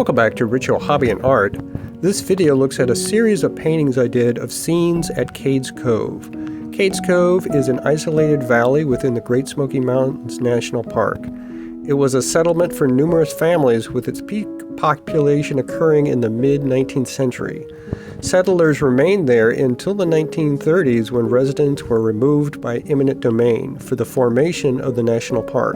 Welcome back to Ritual Hobby and Art. This video looks at a series of paintings I did of scenes at Cades Cove. Cades Cove is an isolated valley within the Great Smoky Mountains National Park. It was a settlement for numerous families, with its peak population occurring in the mid-19th century. Settlers remained there until the 1930s, when residents were removed by eminent domain for the formation of the national park.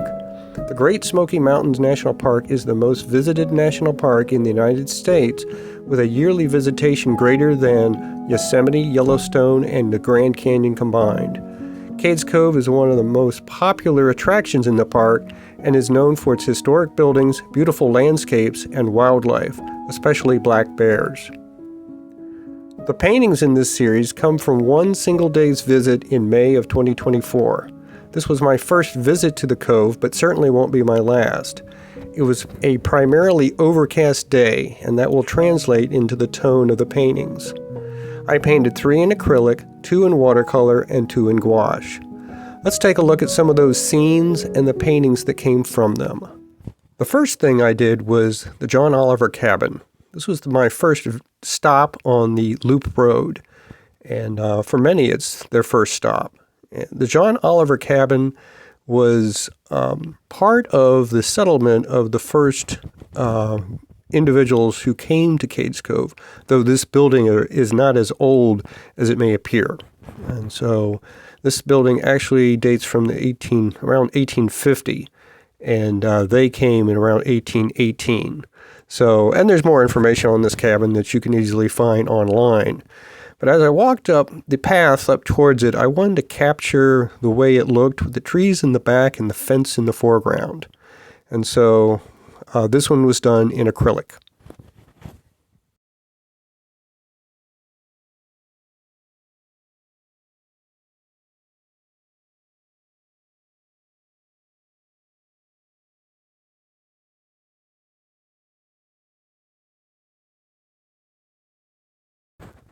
The Great Smoky Mountains National Park is the most visited national park in the United States, with a yearly visitation greater than Yosemite, Yellowstone, and the Grand Canyon combined. Cades Cove is one of the most popular attractions in the park and is known for its historic buildings, beautiful landscapes, and wildlife, especially black bears. The paintings in this series come from one single day's visit in May of 2024. This was my first visit to the cove, but certainly won't be my last. It was a primarily overcast day, and that will translate into the tone of the paintings. I painted 3 in acrylic, 2 in watercolor, and 2 in gouache. Let's take a look at some of those scenes and the paintings that came from them. The first thing I did was the John Oliver cabin. This was my first stop on the Loop Road, and for many it's their first stop. The John Oliver cabin was part of the settlement of the first individuals who came to Cades Cove, though this building is not as old as it may appear. And so this building actually dates from around 1850, and they came in around 1818. So, and there's more information on this cabin that you can easily find online. But as I walked up the path up towards it, I wanted to capture the way it looked with the trees in the back and the fence in the foreground. And so this one was done in acrylic.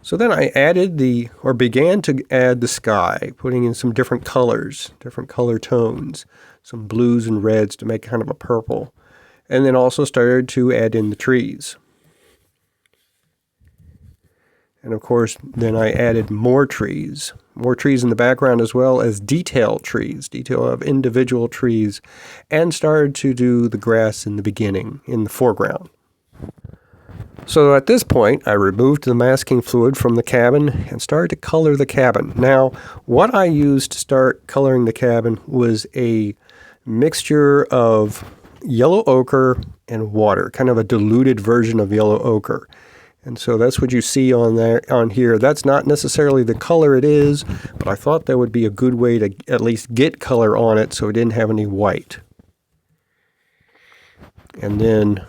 So then I began to add the sky, putting in some different colors, different color tones, some blues and reds to make kind of a purple, and then also started to add in the trees. And of course, then I added more trees in the background, as well as detail of individual trees, and started to do the grass in the beginning, in the foreground. So at this point, I removed the masking fluid from the cabin and started to color the cabin. Now, what I used to start coloring the cabin was a mixture of yellow ochre and water, kind of a diluted version of yellow ochre. And so that's what you see on here. That's not necessarily the color it is, but I thought that would be a good way to at least get color on it so it didn't have any white. And then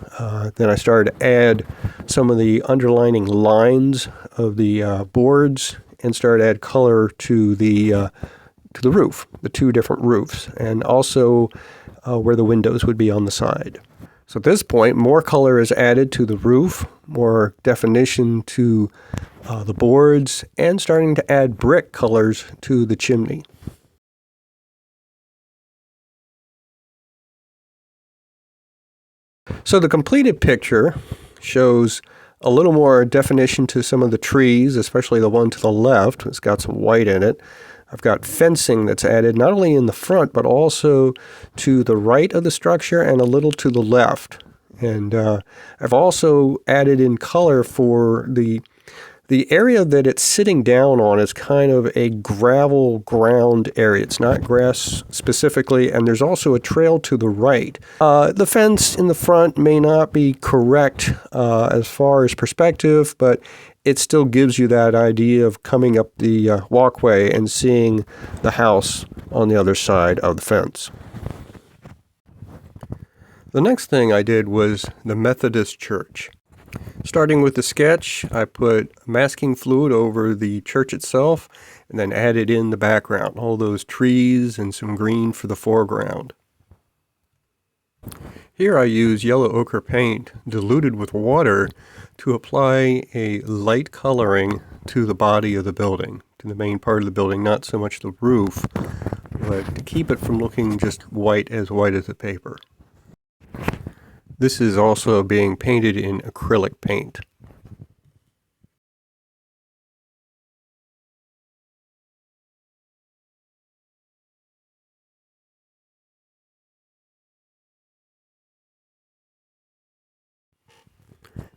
I started to add some of the underlining lines of the boards and started to add color to the roof, the 2 different roofs, and also where the windows would be on the side. So at this point, more color is added to the roof, more definition to the boards, and starting to add brick colors to the chimney. So the completed picture shows a little more definition to some of the trees, especially the one to the left. It's got some white in it. I've got fencing that's added not only in the front, but also to the right of the structure and a little to the left. And I've also added in color for the area that it's sitting down on is kind of a gravel ground area. It's not grass specifically, and there's also a trail to the right. The fence in the front may not be correct as far as perspective, but it still gives you that idea of coming up the walkway and seeing the house on the other side of the fence. The next thing I did was the Methodist Church. Starting with the sketch, I put masking fluid over the church itself and then added in the background, all those trees and some green for the foreground. Here I use yellow ochre paint diluted with water to apply a light coloring to the body of the building, to the main part of the building, not so much the roof, but to keep it from looking just white as the paper. This is also being painted in acrylic paint.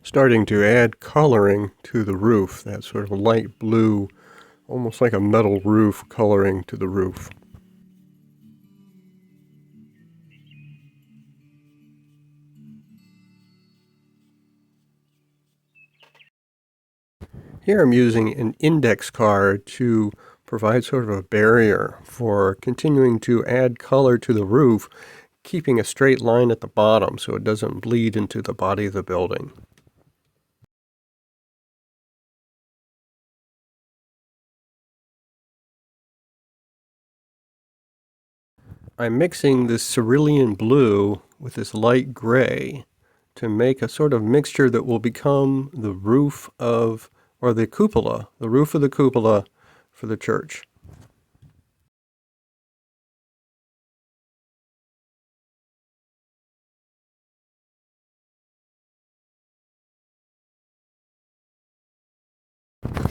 Starting to add coloring to the roof, that sort of light blue, almost like a metal roof coloring to the roof. Here I'm using an index card to provide sort of a barrier for continuing to add color to the roof, keeping a straight line at the bottom so it doesn't bleed into the body of the building. I'm mixing this cerulean blue with this light gray to make a sort of mixture that will become the roof of, or the cupola, the roof of the cupola for the church.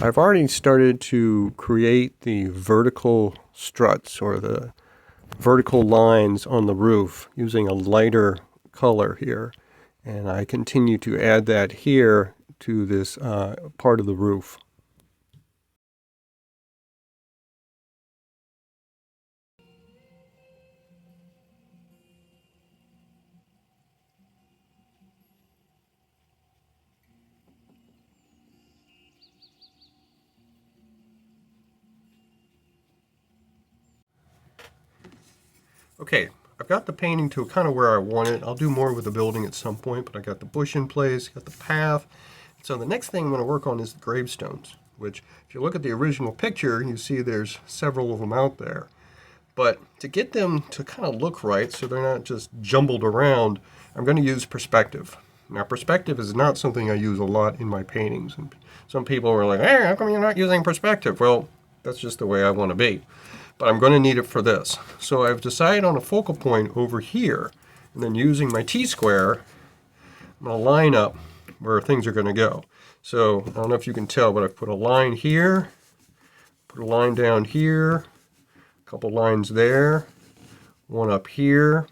I've already started to create the vertical struts or the vertical lines on the roof using a lighter color here. And I continue to add that here to this part of the roof. Okay, I've got the painting to kind of where I want it. I'll do more with the building at some point, but I got the bush in place, got the path. So the next thing I'm going to work on is the gravestones, which if you look at the original picture, you see there's several of them out there. But to get them to kind of look right so they're not just jumbled around, I'm going to use perspective. Now, perspective is not something I use a lot in my paintings. And some people are like, hey, how come you're not using perspective? Well, that's just the way I want to be. But I'm going to need it for this. So I've decided on a focal point over here, and then using my T-square, I'm going to line up where things are going to go. So I don't know if you can tell, but I've put a line here, put a line down here, a couple lines there, one up here,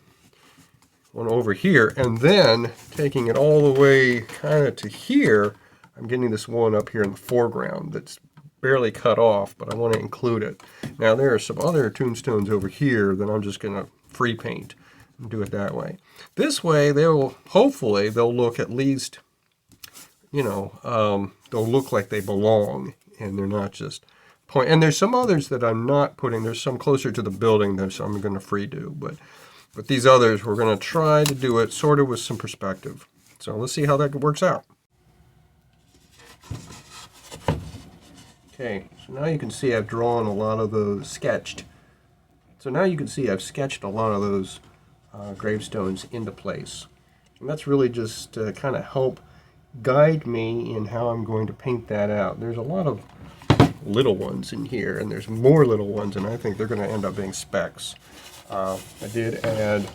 one over here, and then taking it all the way kind of to here, I'm getting this one up here in the foreground that's barely cut off, but I want to include it. Now there are some other tombstones over here that I'm just going to free paint and do it that way. This way hopefully they'll look at least, they'll look like they belong and they're not just point. And there's some others that I'm not putting. There's some closer to the building that I'm going to free do, but these others we're going to try to do it sort of with some perspective. So let's see how that works out. Okay, so now you can see I've drawn a lot of those, sketched. So now you can see I've sketched a lot of those gravestones into place. And that's really just to kind of help guide me in how I'm going to paint that out. There's a lot of little ones in here, and there's more little ones, and I think they're going to end up being specks. I did add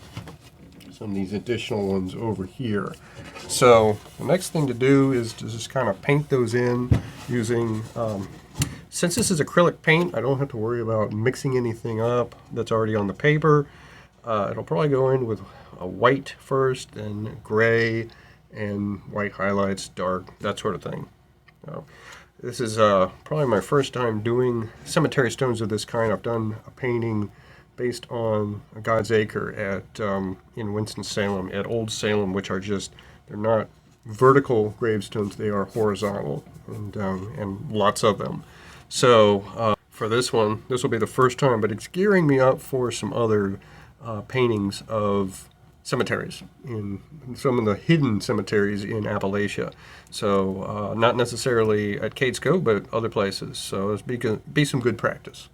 some of these additional ones over here. So the next thing to do is to just kind of paint those in using, since this is acrylic paint, I don't have to worry about mixing anything up that's already on the paper. It'll probably go in with a white first, then gray, and white highlights, dark, that sort of thing. This is probably my first time doing cemetery stones of this kind. I've done a painting based on God's Acre at in Winston-Salem, at Old Salem, which are just, they're not vertical gravestones, they are horizontal, and lots of them. So for this one, this will be the first time, but it's gearing me up for some other paintings of cemeteries, in some of the hidden cemeteries in Appalachia. So not necessarily at Cades Cove, but other places. So it's be some good practice.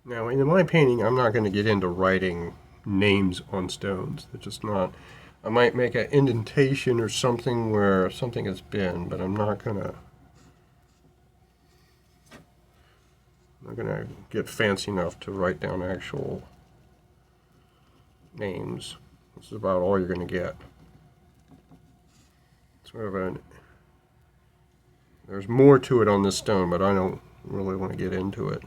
Now, in my painting, I'm not going to get into writing names on stones. They're just not. I might make an indentation or something where something has been, but I'm not going to get fancy enough to write down actual names. This is about all you're going to get. Sort of an. There's more to it on this stone, but I don't really want to get into it.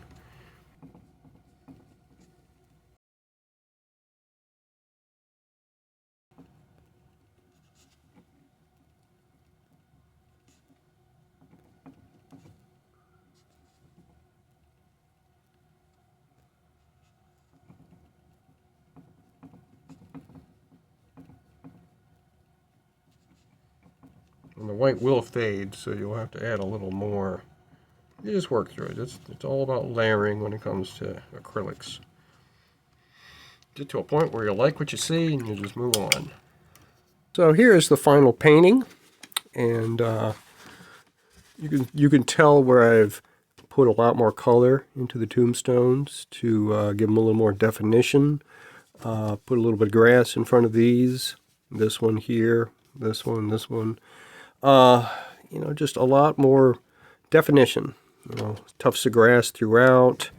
And the white will fade, so you'll have to add a little more. You just work through it. It's all about layering when it comes to acrylics. Get to a point where you like what you see and you just move on. So here is the final painting, and you can tell where I've put a lot more color into the tombstones to give them a little more definition. Put a little bit of grass in front of these. This one here, this one, this one. Just a lot more definition. Tufts of grass throughout.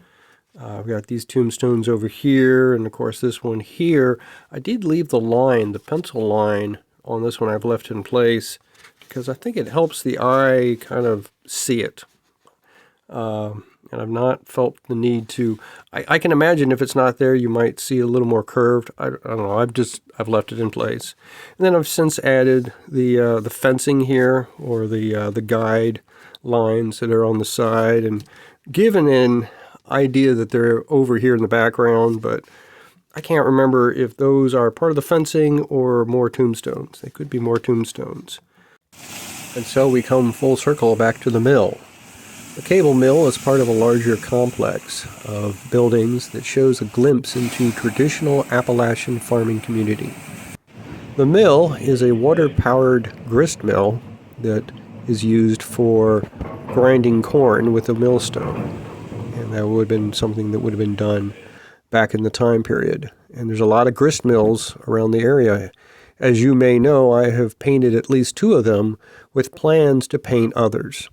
We've got these tombstones over here, and of course this one here. I did leave the line, the pencil line on this one I've left in place because I think it helps the eye kind of see it. And I've not felt the need to. I can imagine if it's not there, you might see a little more curved. I don't know. I've left it in place, and then I've since added the fencing here, or the guide lines that are on the side, and given an idea that they're over here in the background, but I can't remember if those are part of the fencing or more tombstones. They could be more tombstones. And so we come full circle back to the mill. The cable mill is part of a larger complex of buildings that shows a glimpse into traditional Appalachian farming community. The mill is a water-powered grist mill that is used for grinding corn with a millstone. And that would have been something that would have been done back in the time period. And there's a lot of grist mills around the area. As you may know, I have painted at least 2 of them with plans to paint others.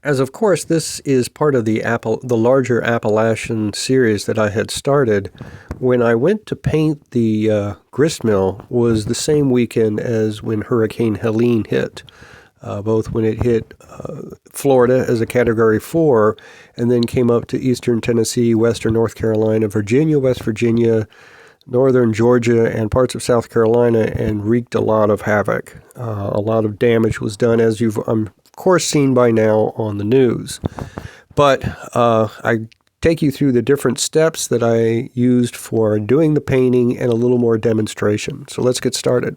As of course this is part of the larger Appalachian series that I had started, when I went to paint the grist mill was the same weekend as when Hurricane Helene hit. Both when it hit Florida as a Category 4 and then came up to eastern Tennessee, western North Carolina, Virginia, West Virginia, northern Georgia, and parts of South Carolina, and wreaked a lot of havoc. A lot of damage was done, as you've, of course, seen by now on the news. But I take you through the different steps that I used for doing the painting and a little more demonstration. So let's get started.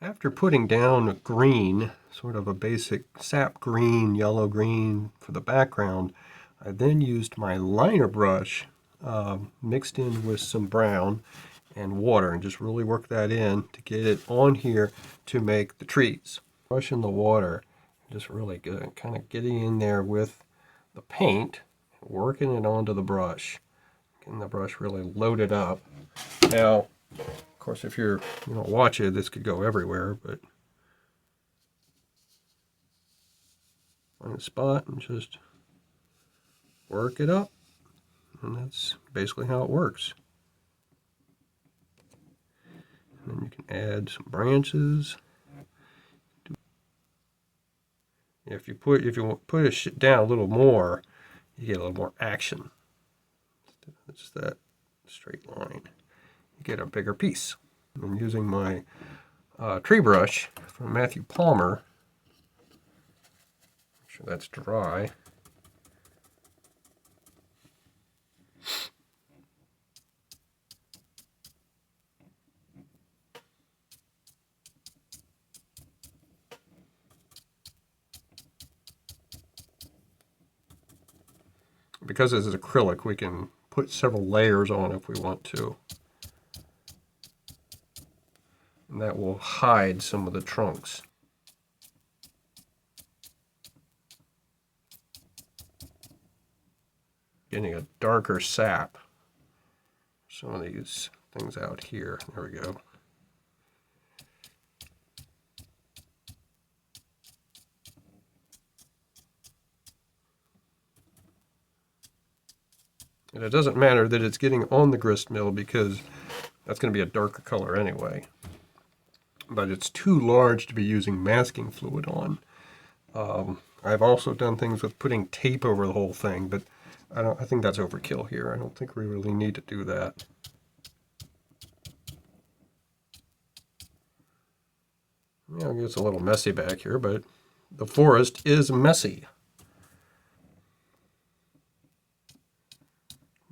After putting down green, sort of a basic sap green, yellow green for the background, I then used my liner brush mixed in with some brown and water and just really work that in to get it on here to make the trees. Brush in the water, just really good, kind of getting in there with the paint, working it onto the brush, getting the brush really loaded up. Now, of course, if you're watch it, this could go everywhere, but find a spot and just work it up, and that's basically how it works. And then you can add some branches. If you put it down a little more, you get a little more action. It's that straight line. You get a bigger piece. I'm using my tree brush from Matthew Palmer. Make sure that's dry. Because this is acrylic, we can put several layers on if we want to. and that will hide some of the trunks. Getting a darker sap. Some of these things out here. There we go. And it doesn't matter that it's getting on the grist mill because that's going to be a darker color anyway. But it's too large to be using masking fluid on. I've also done things with putting tape over the whole thing, but I think that's overkill here. I don't think we really need to do that. Yeah, it gets a little messy back here, but the forest is messy.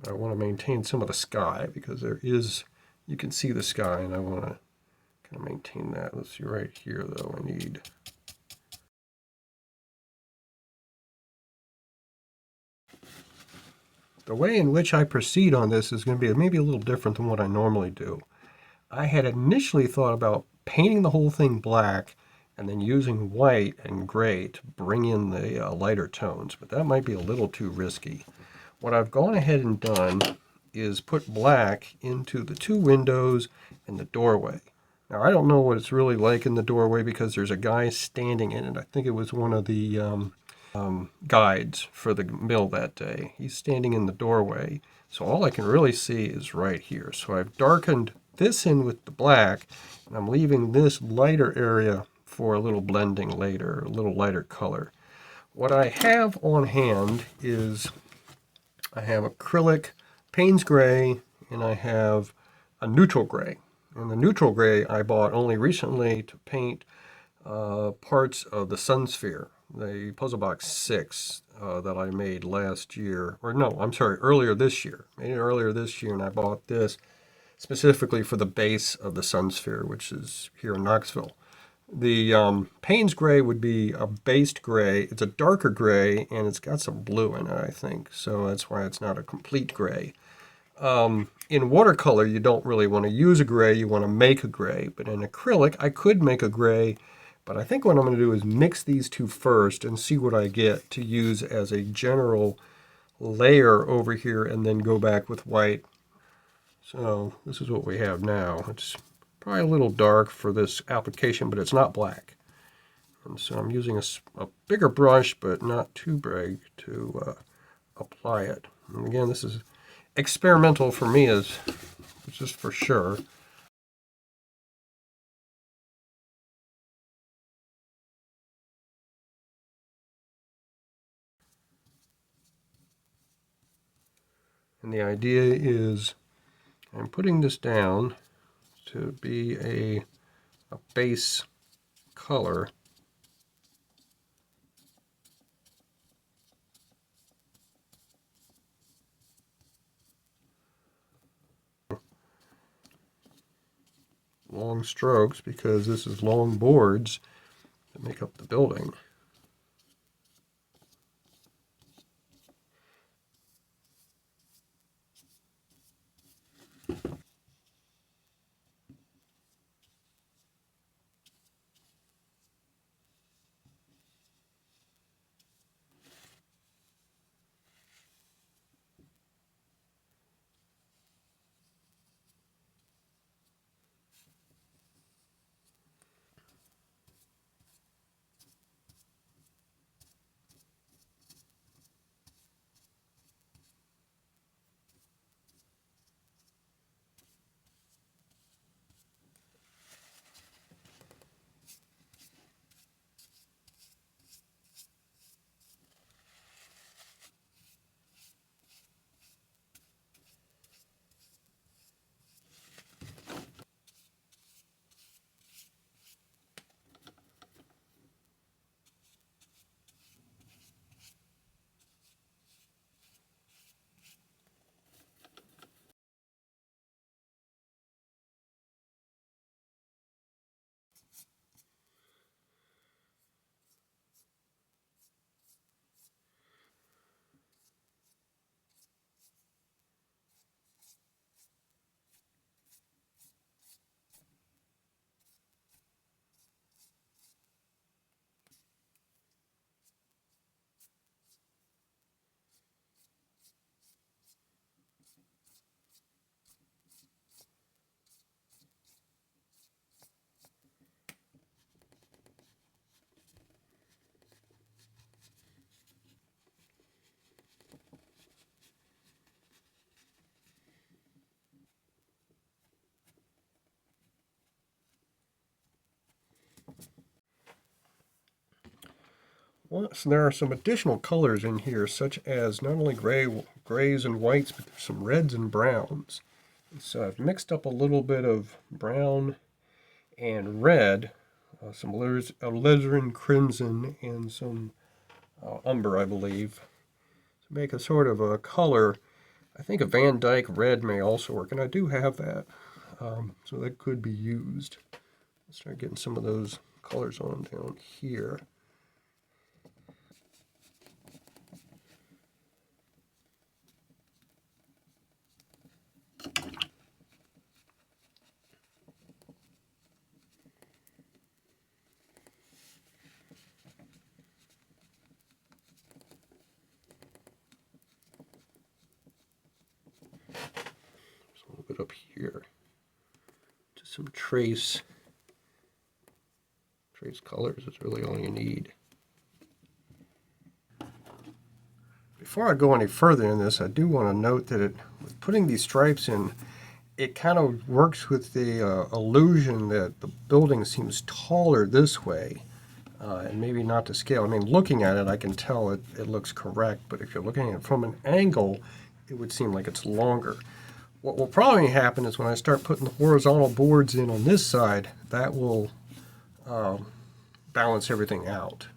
I want to maintain some of the sky because you can see the sky, and I want to kind of maintain that. Let's see right here, though, I need. The way in which I proceed on this is going to be maybe a little different than what I normally do. I had initially thought about painting the whole thing black and then using white and gray to bring in the lighter tones, but that might be a little too risky. What I've gone ahead and done is put black into the two windows and the doorway. Now, I don't know what it's really like in the doorway because there's a guy standing in it. I think it was one of the guides for the mill that day. He's standing in the doorway, so all I can really see is right here. So I've darkened this in with the black, and I'm leaving this lighter area for a little blending later, a little lighter color. What I have on hand is I have acrylic Payne's gray, and I have a neutral gray. And the neutral gray I bought only recently to paint parts of the Sun Sphere, the Puzzle Box 6 that I made last year. Or no, I'm sorry, earlier this year. Made it earlier this year, and I bought this specifically for the base of the Sun Sphere, which is here in Knoxville. The Payne's gray would be a based gray. It's a darker gray, and it's got some blue in it, I think. So that's why it's not a complete gray. In watercolor, you don't really want to use a gray. You want to make a gray. But in acrylic, I could make a gray. But I think what I'm going to do is mix these two first and see what I get to use as a general layer over here and then go back with white. So this is what we have now. It's probably a little dark for this application, but it's not black. And so I'm using a bigger brush, but not too big to apply it. And again, this is experimental for me, is just for sure. And the idea is I'm putting this down to be a base color. Long strokes because this is long boards that make up the building. Well, so there are some additional colors in here, such as not only grays and whites, but there's some reds and browns. So I've mixed up a little bit of brown and red, some alizarin crimson, and some umber, I believe, to make a sort of a color. I think a Van Dyke red may also work, and I do have that, so that could be used. Let's start getting some of those colors on down here. A little bit up here. Just some trace colors is really all you need. Before I go any further in this, I do want to note that with putting these stripes in, it kind of works with the illusion that the building seems taller this way, and maybe not to scale. I mean, looking at it, I can tell it looks correct, but if you're looking at it from an angle, it would seem like it's longer. What will probably happen is when I start putting the horizontal boards in on this side, that will balance everything out.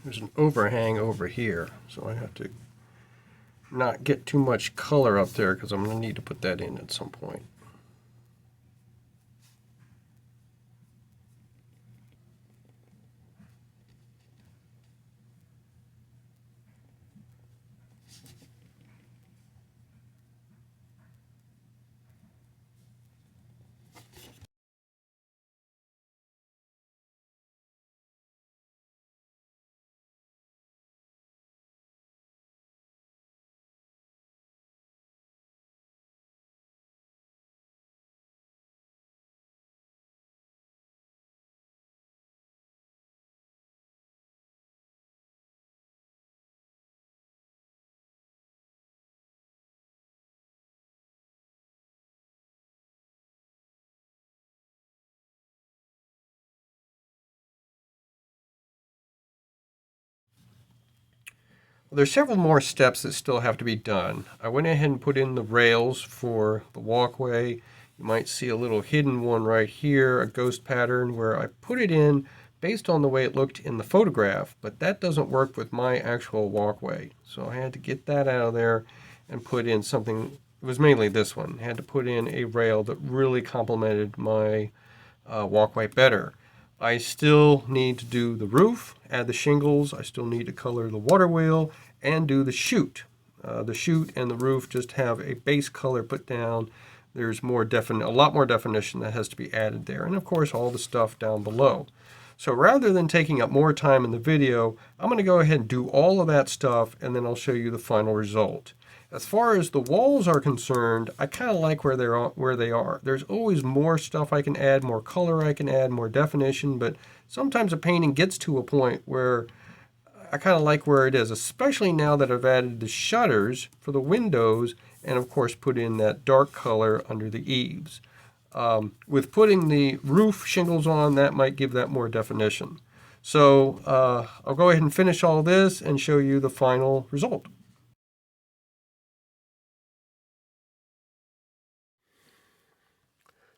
There's an overhang over here, so I have to not get too much color up there because I'm going to need to put that in at some point. There's several more steps that still have to be done. I went ahead and put in the rails for the walkway. You might see a little hidden one right here, a ghost pattern where I put it in based on the way it looked in the photograph, but that doesn't work with my actual walkway. So I had to get that out of there and put in something. It was mainly this one. I had to put in a rail that really complemented my walkway better. I still need to do the roof, add the shingles. I still need to color the water wheel and do the chute. The chute and the roof just have a base color put down. There's a lot more definition that has to be added there. And of course, all the stuff down below. So rather than taking up more time in the video, I'm going to go ahead and do all of that stuff, and then I'll show you the final result. As far as the walls are concerned, I kind of like where they are. There's always more stuff I can add, more color I can add, more definition, but sometimes a painting gets to a point where I kind of like where it is, especially now that I've added the shutters for the windows and, of course, put in that dark color under the eaves. With putting the roof shingles on, that might give that more definition. So I'll go ahead and finish all this and show you the final result.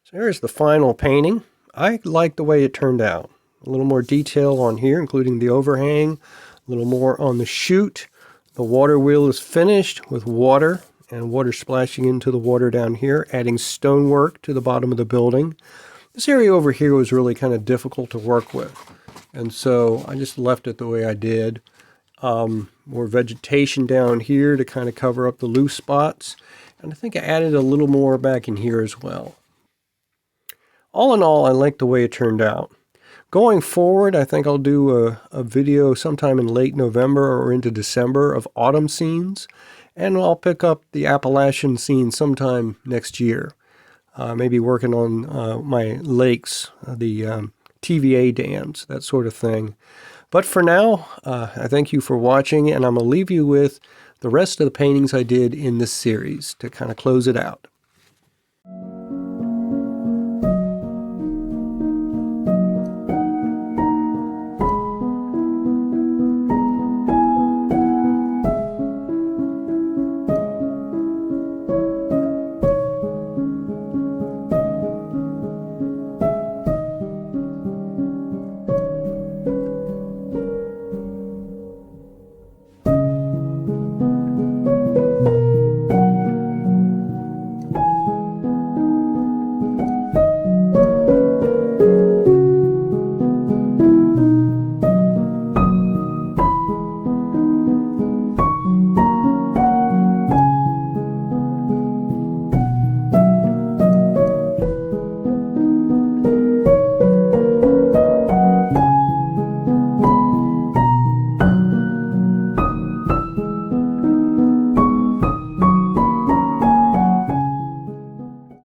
So here's the final painting. I like the way it turned out. A little more detail on here, including the overhang, a little more on the chute. The water wheel is finished with water and water splashing into the water down here, adding stonework to the bottom of the building. This area over here was really kind of difficult to work with, and so I just left it the way I did. More vegetation down here to kind of cover up the loose spots, and I think I added a little more back in here as well. All in all, I like the way it turned out. Going forward, I think I'll do a video sometime in late November or into December of autumn scenes. And I'll pick up the Appalachian scene sometime next year. Maybe working on my lakes, the TVA dams, that sort of thing. But for now, I thank you for watching, and I'm going to leave you with the rest of the paintings I did in this series to kind of close it out.